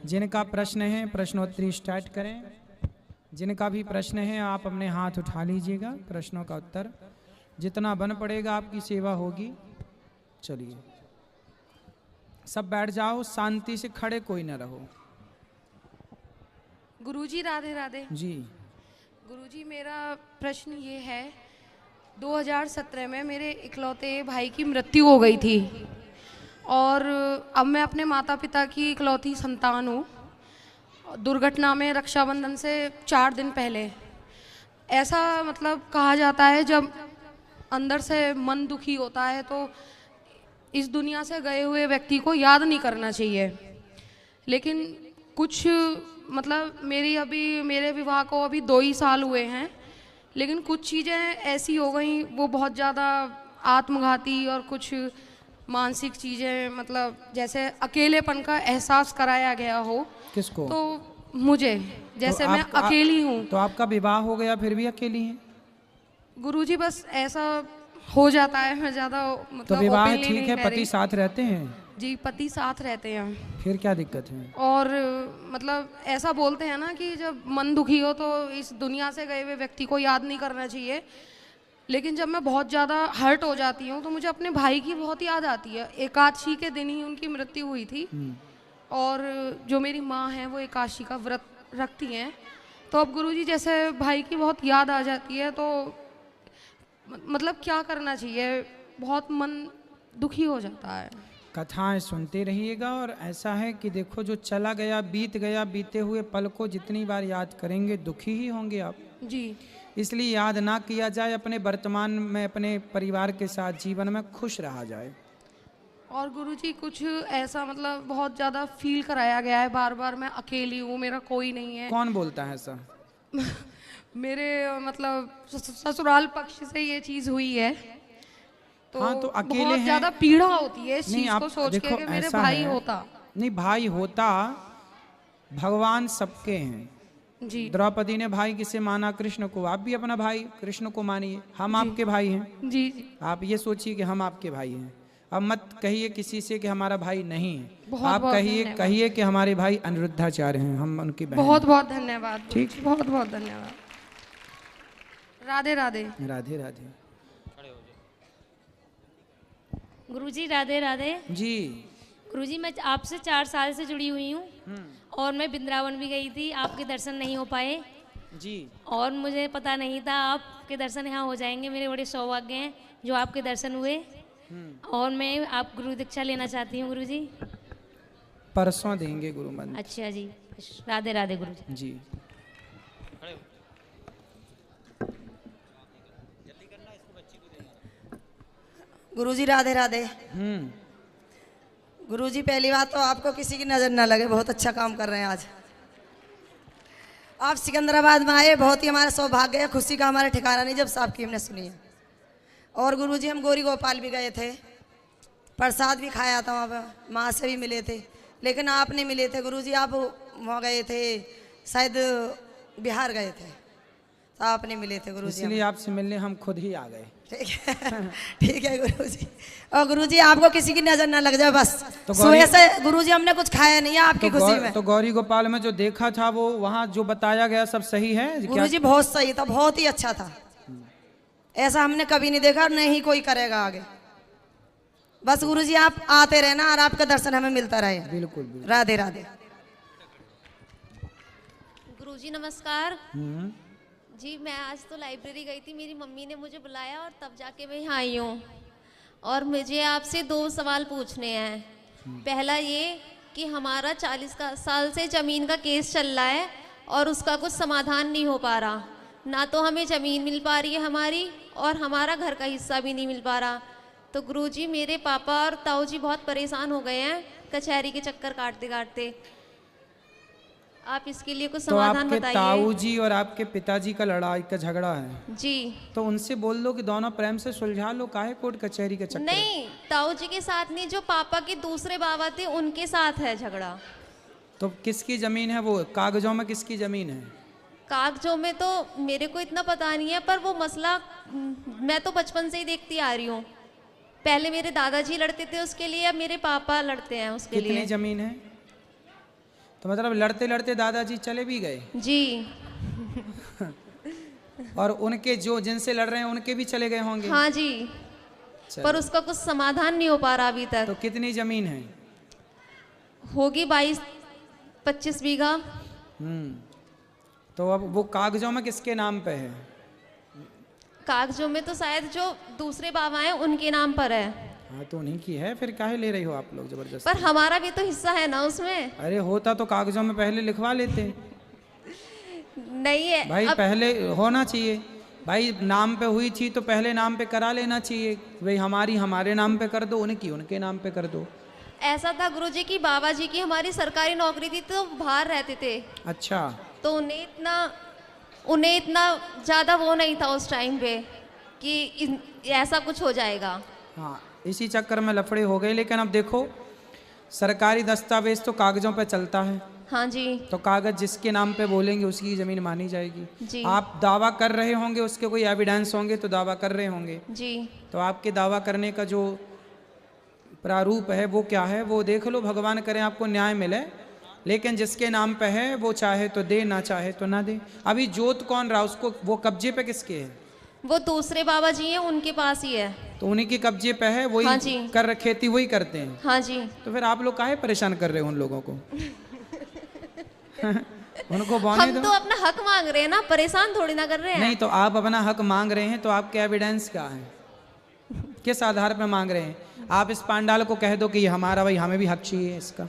जिनका प्रश्न है प्रश्नोत्तरी स्टार्ट करें। जिनका भी प्रश्न है आप अपने हाथ उठा लीजिएगा। प्रश्नों का उत्तर जितना बन पड़ेगा आपकी सेवा होगी। चलिए सब बैठ जाओ, शांति से, खड़े कोई न रहो। गुरुजी राधे राधे। जी गुरुजी मेरा प्रश्न ये है, 2017 में मेरे इकलौते भाई की मृत्यु हो गई थी और अब मैं अपने माता पिता की इकलौती संतान हूँ। दुर्घटना में रक्षाबंधन से 4 दिन पहले ऐसा मतलब कहा जाता है, जब अंदर से मन दुखी होता है तो इस दुनिया से गए हुए व्यक्ति को याद नहीं करना चाहिए। लेकिन कुछ मतलब मेरे विवाह को अभी 2 ही साल हुए हैं, लेकिन कुछ चीज़ें ऐसी हो गई वो बहुत ज़्यादा आत्मघाती और कुछ मानसिक चीज़ें, मतलब जैसे अकेलेपन का एहसास कराया गया हो। किसको? तो मुझे, जैसे तो मैं अकेली हूँ। तो आपका विवाह हो गया फिर भी अकेली हैं? गुरुजी बस ऐसा हो जाता है, मैं ज़्यादा मतलब तो विवाह openly ठीक नहीं है, कह पति रही। साथ रहते हैं? जी पति साथ रहते हैं। फिर क्या दिक्कत है? और मतलब ऐसा बोलते हैं ना कि जब मन दुखी हो तो इस दुनिया से गए हुए व्यक्ति को याद नहीं करना चाहिए। लेकिन जब मैं बहुत ज़्यादा हर्ट हो जाती हूँ तो मुझे अपने भाई की बहुत याद आती है। एकादशी के दिन ही उनकी मृत्यु हुई थी और जो मेरी माँ है वो एकादशी का व्रत रखती हैं। तो अब गुरुजी जैसे भाई की बहुत याद आ जाती है तो मतलब क्या करना चाहिए, बहुत मन दुखी हो जाता है। कथाएं सुनते रहिएगा। और ऐसा है कि देखो, जो चला गया बीत गया, बीते हुए पल को जितनी बार याद करेंगे दुखी ही होंगे आप। जी इसलिए याद ना किया जाए, अपने वर्तमान में अपने परिवार के साथ जीवन में खुश रहा जाए। और गुरुजी कुछ ऐसा मतलब बहुत ज़्यादा फील कराया गया है, बार बार मैं अकेली हूँ, मेरा कोई नहीं है। कौन बोलता है ऐसा? मेरे मतलब ससुराल पक्ष से ये चीज़ हुई है तो, हाँ, तो अकेले बहुत हैं। ज़्यादा पीड़ा होती है इस नहीं, चीज़ आप को सोच के देखो, कि मेरे ऐसा भाई है। होता। नहीं, भाई होता, भगवान सबके हैं। जी द्रौपदी ने भाई किसे माना? कृष्ण को। आप भी अपना भाई कृष्ण को मानिए। हम जी। आपके भाई हैं। जी जी आप ये सोचिए कि हम आपके भाई हैं। अब मत कहिए किसी से कि हमारा भाई नहीं है। बहुत आप बहुत कहिए धन्यवाद। कहिए कि हमारे भाई अनिरुद्धाचार्य हैं, हम उनकी बहन बहुत हैं। बहुत धन्यवाद। ठीक। बहुत बहुत धन्यवाद। राधे राधे। राधे राधे। गुरुजी राधे राधे। जी गुरुजी मैं आपसे 4 साल से जुड़ी हुई हूँ और मैं वृंदावन भी गई थी, आपके दर्शन नहीं हो पाए जी। और मुझे पता नहीं था आपके दर्शन यहाँ हो जाएंगे। मेरे बड़े सौभाग्य हैं जो आपके दर्शन हुए और मैं आप गुरु दीक्षा लेना चाहती हूँ गुरुजी। परसों देंगे गुरु मंत्र। अच्छा जी, राधे राधे गुरुजी। जी। गुरुजी राधे राधे। गुरुजी पहली बात तो आपको किसी की नज़र ना लगे, बहुत अच्छा काम कर रहे हैं आज। आप सिकंदराबाद में आए, बहुत ही हमारा सौभाग्य है, खुशी का हमारा ठिकाना नहीं जब आपकी हमने सुनी है। और गुरुजी हम गौरी गोपाल भी गए थे, प्रसाद भी खाया था, वहाँ पर माँ से भी मिले थे, लेकिन आप नहीं मिले थे गुरुजी। आप वहाँ गए थे, शायद बिहार गए थे, तो आप नहीं मिले थे गुरुजी। इसलिए आपसे मिलने हम खुद ही आ गए। ठीक है ठीक है गुरुजी। और गुरुजी आपको किसी की नजर ना लग जाए बस। तो सुबह से गुरुजी हमने कुछ खाया नहीं है आपकी खुशी में। तो गौरी गोपाल में जो देखा था वो वहाँ जो बताया गया सब सही है क्या? गुरुजी बहुत सही था, बहुत ही अच्छा था। ऐसा हमने कभी नहीं देखा और नहीं कोई करेगा आगे। बस गुरुजी आप आते रहना और आपका दर्शन हमें मिलता रहे। बिल्कुल बिल्कुल। राधे राधे। गुरुजी नमस्कार। जी मैं आज तो लाइब्रेरी गई थी, मेरी मम्मी ने मुझे बुलाया और तब जाके मैं यहाँ आई हूँ और मुझे आपसे 2 सवाल पूछने हैं। पहला ये कि हमारा 40 साल से ज़मीन का केस चल रहा है और उसका कुछ समाधान नहीं हो पा रहा। ना तो हमें ज़मीन मिल पा रही है हमारी और हमारा घर का हिस्सा भी नहीं मिल पा रहा। तो गुरुजी मेरे पापा और ताऊ जी बहुत परेशान हो गए हैं कचहरी के चक्कर काटते काटते। आप इसके लिए कुछ तो समाधान आपके बताइए। ताऊ जी और आपके पिताजी का लड़ाई का झगड़ा है जी। तो उनसे बोल लो कि दोनों प्रेम से सुलझा लो, काहे कोर्ट कचहरी के चक्कर? नहीं, ताऊ जी के साथ नहीं, जो पापा के दूसरे बाबा थे उनके साथ है झगड़ा। तो किसकी जमीन है वो? कागजों में किसकी जमीन है? कागजों में तो मेरे को इतना पता नहीं है, पर वो मसला मैं तो बचपन से ही देखती आ रही हूँ। पहले मेरे दादाजी लड़ते थे उसके लिए, अब मेरे पापा लड़ते हैं उसके कितनी लिए। जमीन है? तो मतलब लड़ते लड़ते दादाजी चले भी गए जी। और उनके जो जिनसे लड़ रहे हैं उनके भी चले गए होंगे। हाँ जी, चलो। पर उसका कुछ समाधान नहीं हो पा रहा अभी तक। तो कितनी जमीन है? होगी 22-25 बीघा। तो अब वो कागजों में किसके नाम पे है? कागजों में तो शायद जो दूसरे बाबा हैं उनके नाम पर है। हाँ तो उन्हीं की है, फिर काहे ले रही हो आप लोग जबरदस्ती? पर हमारा भी तो हिस्सा है ना उसमें। अरे होता तो कागजों में पहले लिखवा लेते। नहीं है भाई अब। पहले होना चाहिए भाई, नाम पे हुई थी तो पहले नाम पे करा लेना चाहिए। भाई हमारी हमारे नाम पे कर दो, उनकी उनके नाम पे कर दो। ऐसा था गुरुजी की बाबा जी की हमारी सरकारी नौकरी थी तो बाहर रहते थे, अच्छा। तो उन्हें इतना ज़्यादा वो नहीं था उस टाइम पे कि ऐसा कुछ हो जाएगा। हाँ इसी चक्कर में लफड़े हो गए। लेकिन अब देखो सरकारी दस्तावेज तो कागजों पे चलता है। हाँ जी। तो कागज जिसके नाम पे बोलेंगे उसकी ज़मीन मानी जाएगी। जी। आप दावा कर रहे होंगे, उसके कोई एविडेंस होंगे तो दावा कर रहे होंगे। जी। तो आपके दावा करने का जो प्रारूप है वो क्या है वो देख लो। भगवान करे आपको न्याय मिले। लेकिन जिसके नाम पे है वो चाहे तो दे, ना चाहे तो ना दे। अभी जोत कौन रहा उसको, वो कब्जे पे किसके है? वो दूसरे बाबा जी हैं उनके पास ही है। तो उन्हीं के कब्जे पे है, वही हाँ जी। कर खेती वही करते हैं। हाँ जी। तो फिर आप लोग काहे परेशान कर रहे हो उन लोगों को? उनको बोने हम दो। तो अपना हक मांग रहे हैं ना, परेशान थोड़ी ना कर रहे हैं। नहीं तो आप अपना हक मांग रहे हैं तो आपके एविडेंस क्या है? किस आधार पर मांग रहे हैं? आप इस पांडाल को कह दो कि ये हमारा, भाई हमें भी हक चाहिए इसका,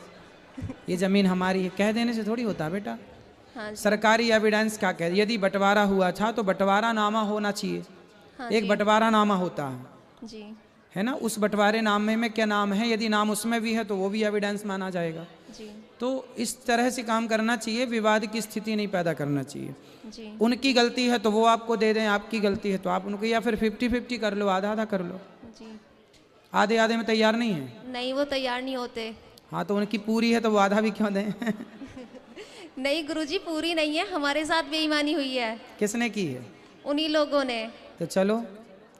ये जमीन हमारी है, कह देने से थोड़ी होता बेटा। हाँ जी। सरकारी एविडेंस क्या कह, यदि बंटवारा हुआ था तो बंटवारा नामा होना चाहिए। हाँ एक जी। बंटवारा नामा होता है, जी। है ना? उस बंटवारे नामे में क्या नाम है, यदि नाम उसमें भी है तो वो भी एविडेंस माना जाएगा। जी। तो इस तरह से काम करना चाहिए, विवाद की स्थिति नहीं पैदा करना चाहिए। जी। उनकी गलती है तो वो आपको दे दें, आपकी गलती है तो आप उनको, या फिर 50-50 कर लो, आधा आधा कर लो। जी। आधे आधे में तैयार नहीं है? नहीं, वो तैयार नहीं होते। हाँ तो उनकी पूरी है तो वो आधा भी क्यों दें? नहीं गुरुजी, पूरी नहीं है, हमारे साथ बेईमानी हुई है। किसने की है? उन्हीं लोगों ने। तो चलो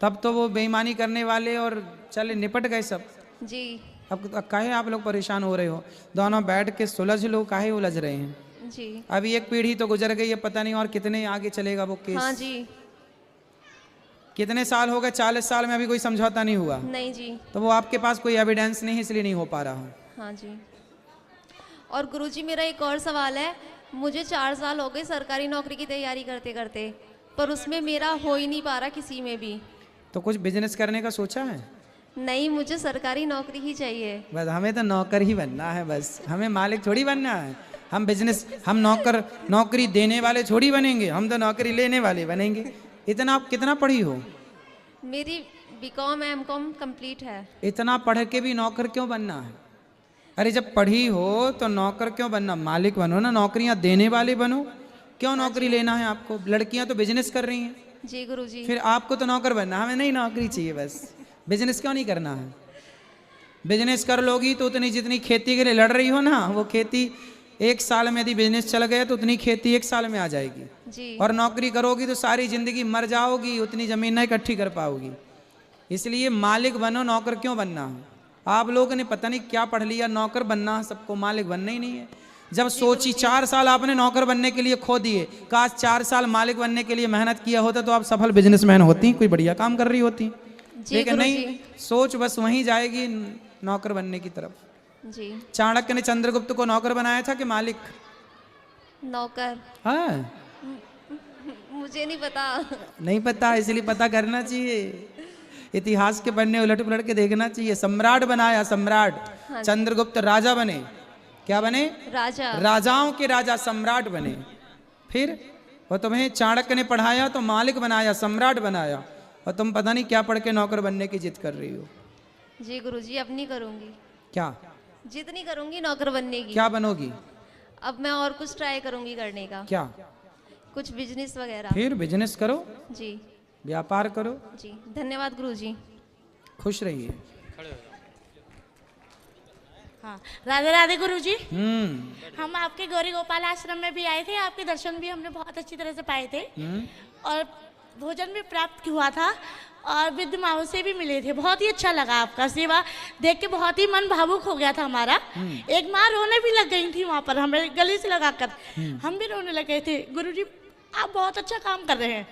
तब तो वो बेईमानी करने वाले और चले निपट गए सब। जी। अब काहे आप लोग परेशान हो रहे हो? दोनों बैठ के सुलझ लो, काहे उलझ रहे हैं? जी। अभी एक पीढ़ी तो गुजर गई है, पता नहीं और कितने आगे चलेगा वो केस। हाँ जी। कितने साल हो गए? 40 साल में अभी कोई समझौता नहीं हुआ। नहीं जी। तो वो आपके पास कोई एविडेंस नहीं है इसलिए नहीं हो पा रहा। हाँ जी। और गुरुजी मेरा एक और सवाल है, मुझे 4 साल हो गए सरकारी नौकरी की तैयारी करते करते, पर उसमें मेरा हो ही नहीं पा रहा किसी में भी। तो कुछ बिजनेस करने का सोचा है? नहीं, मुझे सरकारी नौकरी ही चाहिए। बस हमें तो नौकर ही बनना है, बस हमें मालिक थोड़ी बनना है। हम बिजनेस, हम नौकरी देने वाले थोड़ी बनेंगे, हम तो नौकरी लेने वाले बनेंगे। इतना आप कितना पढ़ी हो? मेरी बीकॉम एमकॉम कंप्लीट है। इतना पढ़ के भी नौकर क्यों बनना है? अरे जब पढ़ी हो तो नौकर क्यों बनना? मालिक बनो ना, नौकरियां देने वाले बनो। क्यों नौकरी लेना है आपको? लड़कियां तो बिजनेस कर रही हैं। जी गुरुजी। फिर आपको तो नौकर बनना, हमें नहीं नौकरी चाहिए, बस बिजनेस क्यों नहीं करना है? बिजनेस कर लोगी तो उतनी जितनी खेती के लिए लड़ रही हो ना, वो खेती 1 साल में यदि बिजनेस चल गया तो उतनी खेती 1 साल में आ जाएगी। जी। और नौकरी करोगी तो सारी जिंदगी मर जाओगी, उतनी जमीन नहीं इकट्ठी कर पाओगी। इसलिए मालिक बनो, नौकर क्यों बनना है? आप लोगों ने पता नहीं क्या पढ़ लिया, नौकर बनना है सबको, मालिक बनना ही नहीं है। जब सोची 4 साल आपने नौकर बनने के लिए खो दिए, काश 4 साल मालिक बनने के लिए मेहनत किया होता तो आप सफल बिजनेसमैन होती, कोई बढ़िया काम कर रही होती। लेकिन नहीं, सोच बस वहीं जाएगी नौकर बनने की तरफ। जी। चाणक्य ने चंद्रगुप्त को नौकर बनाया था कि मालिक? नौकर। हाँ, मुझे नहीं पता। नहीं पता, इसलिए पता करना चाहिए। इतिहास के पन्ने उलट पुलट के देखना चाहिए। सम्राट बनाया, सम्राट। हाँ। चंद्रगुप्त राजा बने। क्या बने? राजा। राजाओं के राजा सम्राट बने। फिर वो तुम्हें चाणक्य ने पढ़ाया तो मालिक बनाया, सम्राट बनाया, और तुम पता नहीं क्या पढ़ के नौकर बनने की जिद कर रही हो। जी गुरुजी, अब नहीं करूंगी। क्या जिद नहीं करूंगी नौकर बनने की। क्या बनोगी? अब मैं और कुछ ट्राई करूंगी करने का। क्या? कुछ बिजनेस वगैरह। फिर बिजनेस करो, जी। व्यापार करो। जी धन्यवाद गुरुजी। खुश रहिए। हाँ, राधे राधे गुरुजी। हम्म। हम आपके गौरी गोपाल आश्रम में भी आए थे, आपके दर्शन भी हमने बहुत अच्छी तरह से पाए थे और भोजन भी प्राप्त हुआ था। और वृद्ध माओ से भी मिले थे। बहुत ही अच्छा लगा आपका सेवा देख के, बहुत ही मन भावुक हो गया था हमारा। एक माँ रोने भी लग गई थी वहाँ पर, हमें गले से लगाकर हम भी रोने लग गए थे। गुरुजी आप बहुत अच्छा काम कर रहे हैं।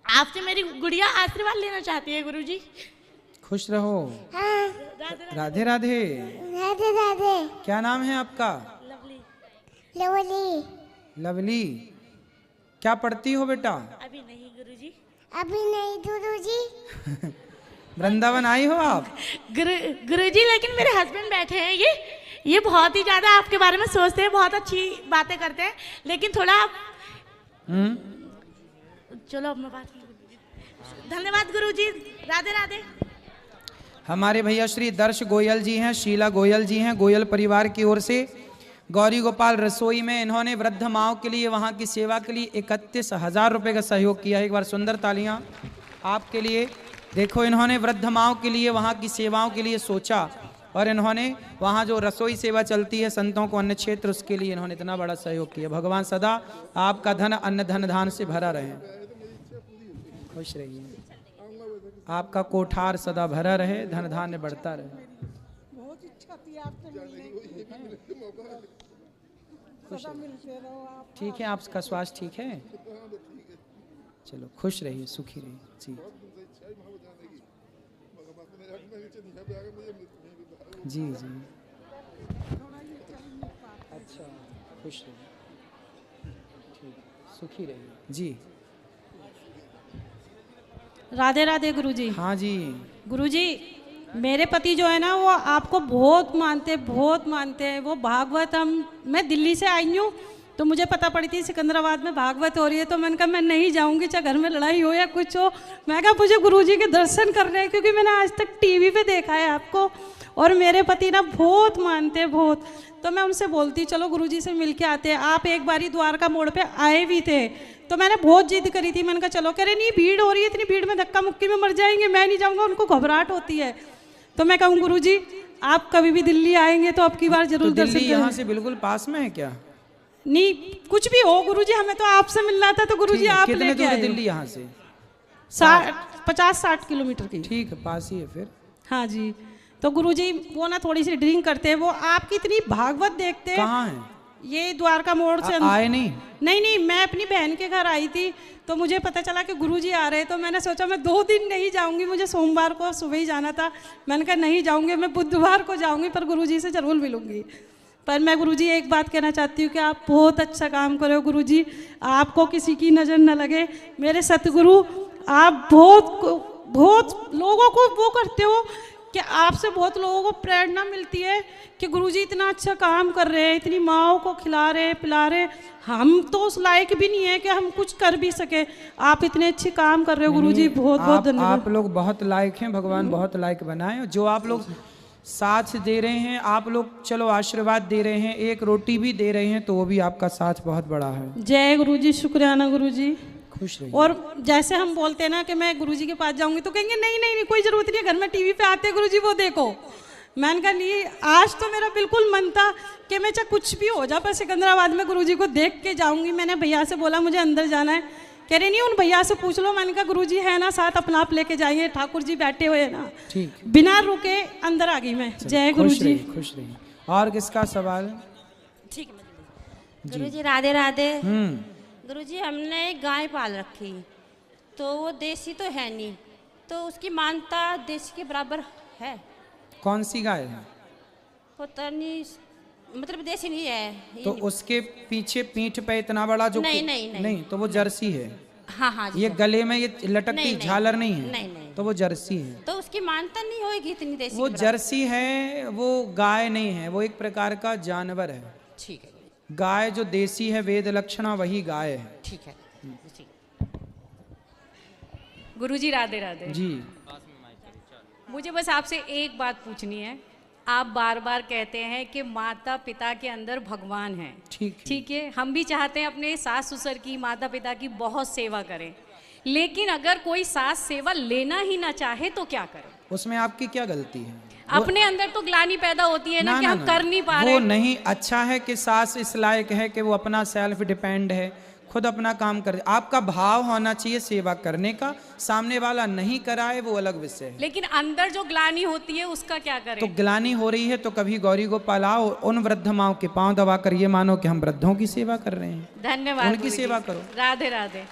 आपसे मेरी गुड़िया आशीर्वाद लेना चाहती है गुरुजी। खुश रहो। राधे राधे। राधे राधे। क्या नाम है आपका? लवली। लवली। क्या पढ़ती हो बेटा? अभी नहीं गुरुजी। अभी नहीं गुरुजी। वृंदावन आई हो आप? गुरुजी लेकिन मेरे हस्बैंड बैठे हैं, ये बहुत ही ज्यादा आपके बारे में सोचते हैं, बहुत अच्छी बातें करते हैं, लेकिन थोड़ा आप चलो अब मैं बात नहीं। धन्यवाद गुरुजी। राधे राधे। हमारे भैया श्री दर्श गोयल जी हैं, शीला गोयल जी हैं, गोयल परिवार की ओर से गौरी गोपाल रसोई में इन्होंने वृद्ध माओं के लिए, वहाँ की सेवा के लिए 31,000 रुपये का सहयोग किया है। एक बार सुंदर तालियां आपके लिए। देखो इन्होंने वृद्ध माओं के लिए, वहाँ की सेवाओं के लिए सोचा और इन्होंने वहाँ जो रसोई सेवा चलती है संतों को अन्य क्षेत्र, उसके लिए इन्होंने इतना बड़ा सहयोग किया। भगवान सदा आपका धन अन्न धन धान से भरा रहे, खुश रहिए, आपका कोठार सदा भरा रहे, धन धान्य बढ़ता रहे। बहुत इच्छा थी आपसे मिलने की, सदा मिलते रहो आप। ठीक है, आपका स्वास्थ्य ठीक है? चलो खुश रहिए, सुखी रहिए जी। जी जी अच्छा, खुश रहिए, ठीक, सुखी रहिए जी। राधे राधे गुरुजी। हाँ जी। गुरुजी मेरे पति जो है ना वो आपको बहुत मानते हैं। वो भागवत, मैं दिल्ली से आई हूँ तो मुझे पता पड़ी थी सिकंदराबाद में भागवत हो रही है, तो मैंने कहा मैं नहीं जाऊँगी, चाहे घर में लड़ाई हो या कुछ हो। मैं कहा मुझे गुरुजी के दर्शन करने हैं, क्योंकि मैंने आज तक टीवी पे देखा है आपको, और मेरे पति ना बहुत मानते हैं, बहुत। तो मैं उनसे बोलती चलो गुरुजी से मिल के आते हैं। आप एक बारी द्वारका मोड़ पे आए भी थे, तो मैंने बहुत जिद करी थी। मैंने कहा चलो, कह रहे नहीं भीड़ हो रही है, इतनी भीड़ में धक्का मुक्की में मर जाएंगे, मैं नहीं जाऊँगा, उनको घबराहट होती है। तो मैं कहूँ गुरुजी आप कभी भी दिल्ली आएंगे तो अब की बार जरूर तो दर्शन दिल्ली यहाँ से बिल्कुल पास में है क्या? नहीं कुछ भी हो गुरुजी, हमें तो आपसे मिलना था, तो गुरुजी आप कितने लेके दूर है आए। दिल्ली यहाँ से? 50-60 किलोमीटर की। ठीक है, पास ही है फिर। हाँ जी। तो गुरुजी वो ना थोड़ी सी ड्रिंक करते हैं, वो आपकी इतनी भागवत देखते हैं। कहाँ है? ये द्वारका मोड़ से आए नहीं? नहीं, मैं अपनी बहन के घर आई थी, तो मुझे पता चला कि गुरुजी आ रहे हैं, तो मैंने सोचा मैं 2 दिन नहीं जाऊंगी, मुझे सोमवार को सुबह ही जाना था। मैंने कहा नहीं जाऊंगी, मैं बुधवार को जाऊंगी, पर गुरुजी से जरूर मिलूंगी। पर मैं गुरुजी एक बात कहना चाहती हूँ कि आप बहुत अच्छा काम कर रहे हो गुरुजी, आपको किसी की नज़र न लगे। मेरे सतगुरु, आप बहुत लोगों को वो करते हो कि आपसे बहुत लोगों को प्रेरणा मिलती है कि गुरुजी इतना अच्छा काम कर रहे हैं, इतनी माँओं को खिला रहे पिला रहे। हम तो उस लायक भी नहीं है कि हम कुछ कर भी सके, आप इतने अच्छे काम कर रहे हो गुरुजी, बहुत बहुत धन्यवाद। आप लोग बहुत लायक हैं, भगवान बहुत लायक बनाए। जो आप लोग साथ दे रहे हैं, आप लोग चलो आशीर्वाद दे रहे हैं, एक रोटी भी दे रहे हैं, तो वो भी आपका साथ बहुत बड़ा है। जय गुरुजी, शुक्राना गुरुजी। खुश रहिए। और जैसे हम बोलते हैं ना कि मैं गुरुजी के पास जाऊंगी, तो कहेंगे नहीं कोई जरूरत नहीं है, घर में टीवी पे आते हैं गुरुजी, वो देखो। मैंने कहा नहीं, आज तो मेरा बिल्कुल मन था कि मैं चाहे कुछ भी हो जाए पर सिकंदराबाद में गुरुजी को देख के जाऊंगी। मैंने भैया से बोला मुझे अंदर जाना है, कह रहे नहीं उन भैया से पूछ लो। मैंने कहा गुरुजी है ना साथ, अपना आप लेके जाइए, ठाकुर जी बैठे हुए हैं ना। ठीक, बिना रुके अंदर आ गई मैं। जय गुरुजी। खुश रहिए। और किसका सवाल? ठीक है गुरुजी। राधे राधे। हम्म, गुरुजी हमने एक गाय पाल रखी, तो वो देसी तो है नहीं, तो उसकी मानता देसी के बराबर है? कौन सी गाय है? पता नहीं, मतलब देसी नहीं है। तो उसके पीछे पीठ पे इतना बड़ा जो नहीं, तो वो जर्सी है। हाँ जी। ये गले में ये लटकती नहीं, झालर नहीं है? नहीं। तो वो जर्सी है। तो उसकी मानता नहीं होगी इतनी देसी वो के बराबर? जर्सी है, वो गाय नहीं है, वो एक प्रकार का जानवर है। ठीक है। गाय जो देसी है, वेद लक्षणा, वही गाय है। ठीक है। गुरुजी राधे राधे जी। मुझे बस आपसे एक बात पूछनी है। आप बार बार कहते हैं कि माता पिता के अंदर भगवान है। ठीक है, हम भी चाहते हैं अपने सास ससुर की, माता पिता की बहुत सेवा करें, लेकिन अगर कोई सास सेवा लेना ही ना चाहे तो क्या करें? उसमें आपकी क्या गलती है? अपने अंदर तो ग्लानि पैदा होती है ना कि हम कर नहीं पा रहे। वो नहीं, अच्छा है कि सास इस लायक है कि वो अपना सेल्फ डिपेंड है, खुद अपना काम कर। आपका भाव होना चाहिए सेवा करने का, सामने वाला नहीं कराए वो अलग विषय है। लेकिन अंदर जो ग्लानि होती है उसका क्या करें? तो ग्लानि हो रही है तो कभी गौरी गोपाल आओ, उन वृद्ध माओं के पांव दबाकर ये मानो कि हम वृद्धों की सेवा कर रहे हैं। धन्यवाद, उनकी सेवा करो। राधे राधे।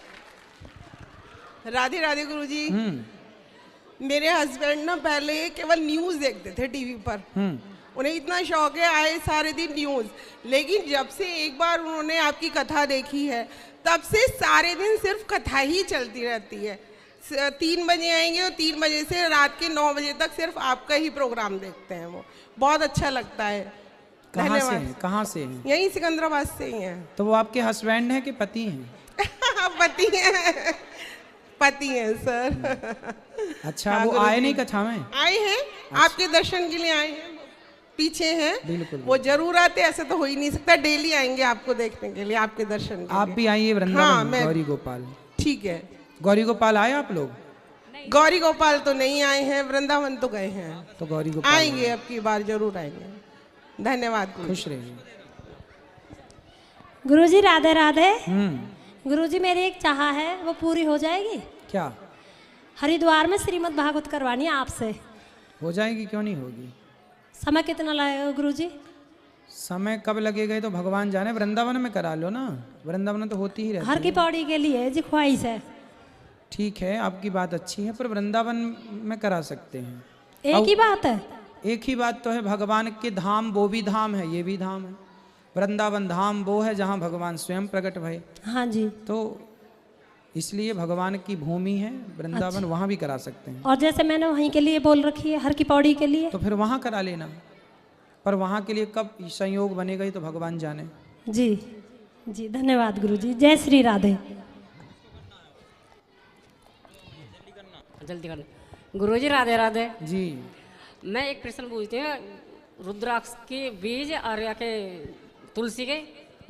राधे राधे गुरुजी। मेरे हस्बैंड ना पहले केवल न्यूज़ देखते थे टीवी पर, उन्हें इतना शौक है आए सारे दिन न्यूज़, लेकिन जब से एक बार उन्होंने आपकी कथा देखी है तब से सारे दिन सिर्फ कथा ही चलती रहती है। 3 बजे आएंगे और 3 बजे से रात के 9 बजे तक सिर्फ आपका ही प्रोग्राम देखते हैं। वो बहुत अच्छा लगता है। कहाँ से हैं? कहाँ से हैं? यहीं सिकंदराबाद से ही हैं। तो वो आपके हस्बैंड हैं कि पति हैं? पति हैं, पति हैं सर। अच्छा, वो आए नहीं कथा में? आए हैं, आपके दर्शन के लिए आए हैं, पीछे हैं। बिल्कुल, वो जरूर आते, ऐसे तो हो ही नहीं सकता। डेली आएंगे आपको देखने के लिए, आपके दर्शन के आप लिए। भी आइए वृंदावन। हाँ, मैं गौरी गोपाल। ठीक है। गौरी गोपाल आए आप लोग? गौरी गोपाल तो नहीं आए हैं, वृंदावन तो गए हैं। तो गौरी गोपाल आएंगे, अब की बार जरूर आएंगे। धन्यवाद। खुश रहिए। गुरुजी राधे राधे। गुरुजी मेरी एक चाह है, वो पूरी हो जाएगी? क्या? हरिद्वार में श्रीमद् भागवत करवानी है आपसे। हो जाएगी, क्यों नहीं होगी। समय कितना लगेगा गुरुजी? समय कब लगेगा तो भगवान जाने। वृंदावन में करा लो ना, वृंदावन में तो होती ही रहती है। हर की पौड़ी के लिए जी ख्वाहिश है। ठीक है, आपकी बात अच्छी है, पर वृंदावन में करा सकते हैं। एक ही बात है? एक ही बात तो है, भगवान के धाम वो भी धाम है, ये भी धाम है। वृंदावन धाम वो है जहाँ भगवान स्वयं प्रकट भये। हाँ जी। तो इसलिए भगवान की भूमि है वृंदावन। अच्छा। वहाँ भी करा सकते हैं। और जैसे मैंने वहीं के लिए बोल रखी है, हर की पौड़ी के लिए, तो फिर वहाँ करा लेना। पर वहाँ के लिए कब संयोग बनेगा ये तो भगवान जाने। जी जी, धन्यवाद गुरुजी। जय श्री राधे। जल्दी करना। गुरुजी राधे राधे जी। मैं एक प्रश्न पूछती हूँ। रुद्राक्ष के बीज और या के तुलसी के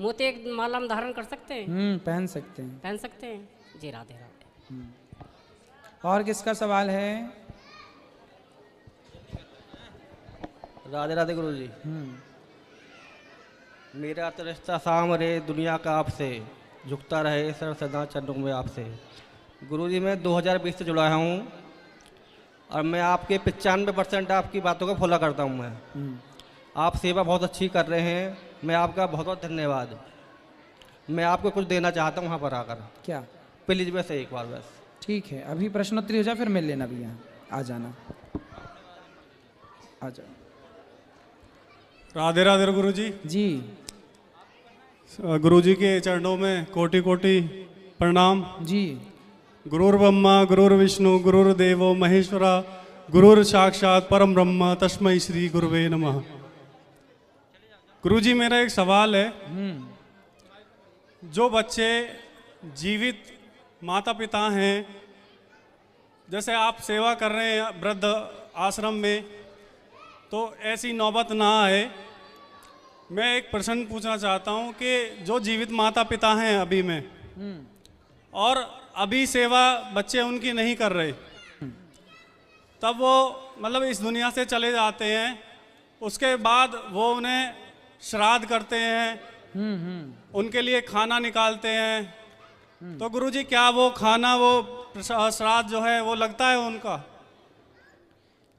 मोती एक माला में धारण कर सकते हैं? पहन सकते हैं। पहन सकते हैं जी। राधे राधे। और किसका सवाल है? राधे राधे गुरुजी। मेरा तो रिश्ता साम रे दुनिया का आपसे, झुकता रहे सर सदा चरणों में आपसे। गुरुजी मैं 2020 से जुड़ा हूँ और मैं आपके 95% आपकी बातों को फॉलो करता हूँ। मैं आप सेवा बहुत अच्छी कर रहे हैं, मैं आपका बहुत बहुत धन्यवाद। मैं आपको कुछ देना चाहता हूँ वहाँ पर आकर। क्या? प्लीज बस एक बार बस। ठीक है, अभी प्रश्नोत्तरी हो जाए फिर मिल लेना भी। यहाँ आ जाना, आ जाओ। राधे राधे गुरुजी। जी। गुरुजी के चरणों में कोटि कोटि प्रणाम जी। गुरुर्ब्रह्मा गुरुर्विष्णु गुरुर्देवो महेश्वरा, गुरुर साक्षात परम ब्रह्म, तस्मै श्री गुरुवे नमः। गुरुजी मेरा एक सवाल है। जो बच्चे जीवित माता पिता हैं, जैसे आप सेवा कर रहे हैं वृद्ध आश्रम में, तो ऐसी नौबत ना आए। मैं एक प्रश्न पूछना चाहता हूं कि जो जीवित माता पिता हैं अभी में, और अभी सेवा बच्चे उनकी नहीं कर रहे, तब वो मतलब इस दुनिया से चले जाते हैं, उसके बाद वो उन्हें श्राद्ध करते हैं, उनके लिए खाना निकालते हैं, तो गुरुजी क्या वो खाना, वो श्राद्ध जो है वो लगता है उनका?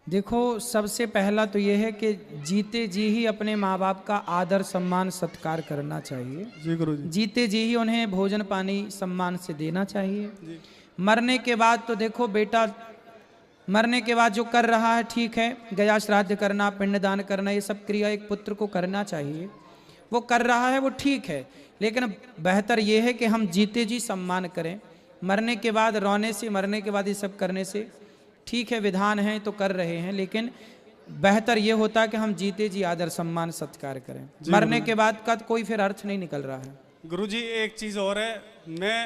देखो, सबसे पहला तो ये है कि जीते जी ही अपने माँ बाप का आदर सम्मान सत्कार करना चाहिए। जी गुरुजी। जीते जी ही उन्हें भोजन पानी सम्मान से देना चाहिए। मरने के बाद तो देखो बेटा, मरने के बाद जो कर रहा है ठीक है, गया श्राद्ध करना, पिंडदान करना, ये सब क्रिया एक पुत्र को करना चाहिए। वो कर रहा है वो ठीक है, लेकिन बेहतर ये है कि हम जीते जी सम्मान करें। मरने के बाद रोने से, मरने के बाद ये सब करने से ठीक है, विधान है तो कर रहे हैं, लेकिन बेहतर ये होता कि हम जीते जी आदर सम्मान सत्कार करें। मरने के बाद का कोई फिर अर्थ नहीं निकल रहा है। गुरुजी एक चीज़ और है, मैं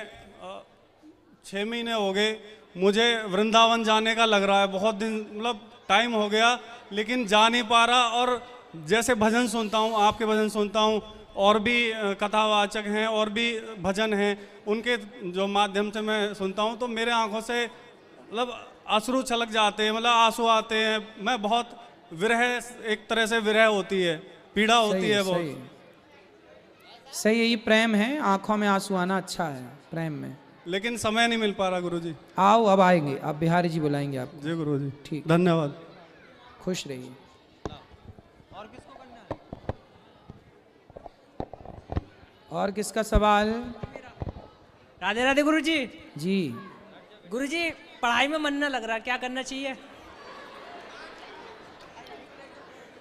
6 महीने हो गए मुझे वृंदावन जाने का लग रहा है, बहुत दिन मतलब टाइम हो गया, लेकिन जा नहीं पा रहा। और जैसे भजन सुनता हूँ, आपके भजन सुनता हूँ, और भी कथावाचक हैं और भी भजन हैं, उनके जो माध्यम से मैं सुनता हूँ, तो मेरे आंखों से मतलब अश्रु छलक जाते हैं, मतलब आंसू आते हैं। मैं बहुत विरह, एक तरह से विरह होती है, पीड़ा होती है बहुत। सही, यही प्रेम है, आंखों में आंसू आना अच्छा है प्रेम में। लेकिन समय नहीं मिल पा रहा गुरुजी। आओ, अब आएंगे, अब बिहारी जी बुलाएंगे आपको। जी गुरुजी। ठीक, धन्यवाद। खुश रहिए। और किसका सवाल? राधे राधे गुरुजी। जी गुरुजी, पढ़ाई में मन न लग रहा, क्या करना चाहिए?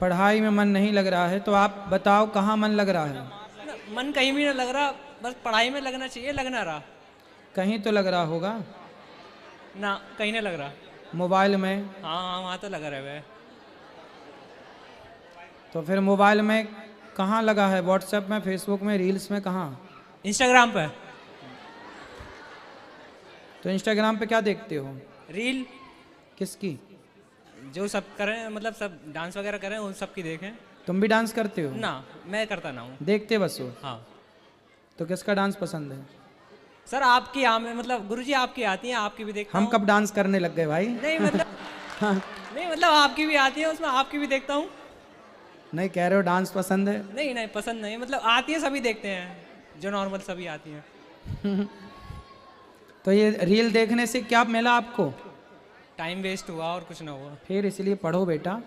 पढ़ाई में मन नहीं लग रहा है तो आप बताओ कहाँ मन लग रहा है? मन कहीं भी नहीं लग रहा, बस पढ़ाई में लगना चाहिए, लग ना रहा। कहीं तो लग रहा होगा ना, कहीं नहीं लग रहा। मोबाइल में? हाँ हाँ, वहाँ तो लगा रहे। तो फिर मोबाइल में कहाँ लगा है? व्हाट्सएप में, फेसबुक में, रील्स में, कहाँ? इंस्टाग्राम पे। तो इंस्टाग्राम पे क्या देखते हो? रील। किसकी? जो सब करें, मतलब सब डांस वगैरह करें, उन सब की देखें। तुम भी डांस करते हो? ना, मैं करता ना हूँ। देखते बस हो? हाँ। तो किसका डांस पसंद है? सर आपकी, मतलब गुरुजी आपकी आती हैं, आपकी भी देखता हम हूँ। कब डांस करने लग गए भाई? नहीं मतलब नहीं मतलब आपकी भी आती है, उसमें आपकी भी देखता हूँ। नहीं कह रहे हो डांस पसंद है? नहीं नहीं, पसंद नहीं, मतलब आती है, सभी देखते हैं, जो नॉर्मल सभी आती हैं। तो ये रील देखने से क्या मिला आपको? टाइम वेस्ट हुआ और कुछ ना हुआ। फिर इसलिए पढ़ो बेटा।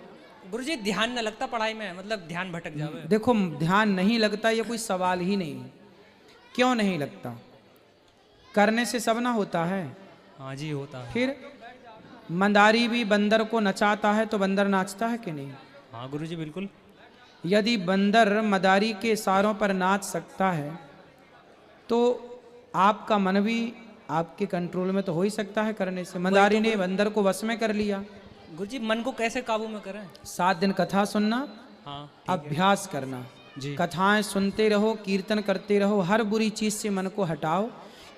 गुरुजी, ध्यान न लगता पढ़ाई में, मतलब ध्यान भटक जावे। देखो, ध्यान नहीं लगता ये कोई सवाल ही नहीं। क्यों नहीं लगता? करने से सब ना होता है। हाँ जी, होता है। फिर मंदारी भी बंदर को नचाता है तो बंदर नाचता है कि नहीं? हाँ गुरुजी, बिल्कुल। यदि बंदर मदारी के इशारों पर नाच सकता है तो आपका मन भी आपके कंट्रोल में तो हो ही सकता है करने से। मदारी ने बंदर को वश में कर लिया। गुरुजी, मन को कैसे काबू में करें? 7 दिन कथा सुनना, हाँ, अभ्यास करना जी। कथाएं सुनते रहो, कीर्तन करते रहो, हर बुरी चीज से मन को हटाओ।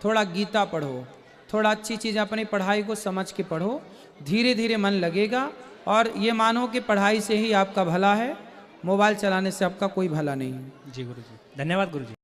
थोड़ा गीता पढ़ो, थोड़ा अच्छी चीज अपनी पढ़ाई को समझ के पढ़ो, धीरे धीरे मन लगेगा। और ये मानो कि पढ़ाई से ही आपका भला है, मोबाइल चलाने से आपका कोई भला नहीं है। जी गुरुजी, धन्यवाद गुरुजी।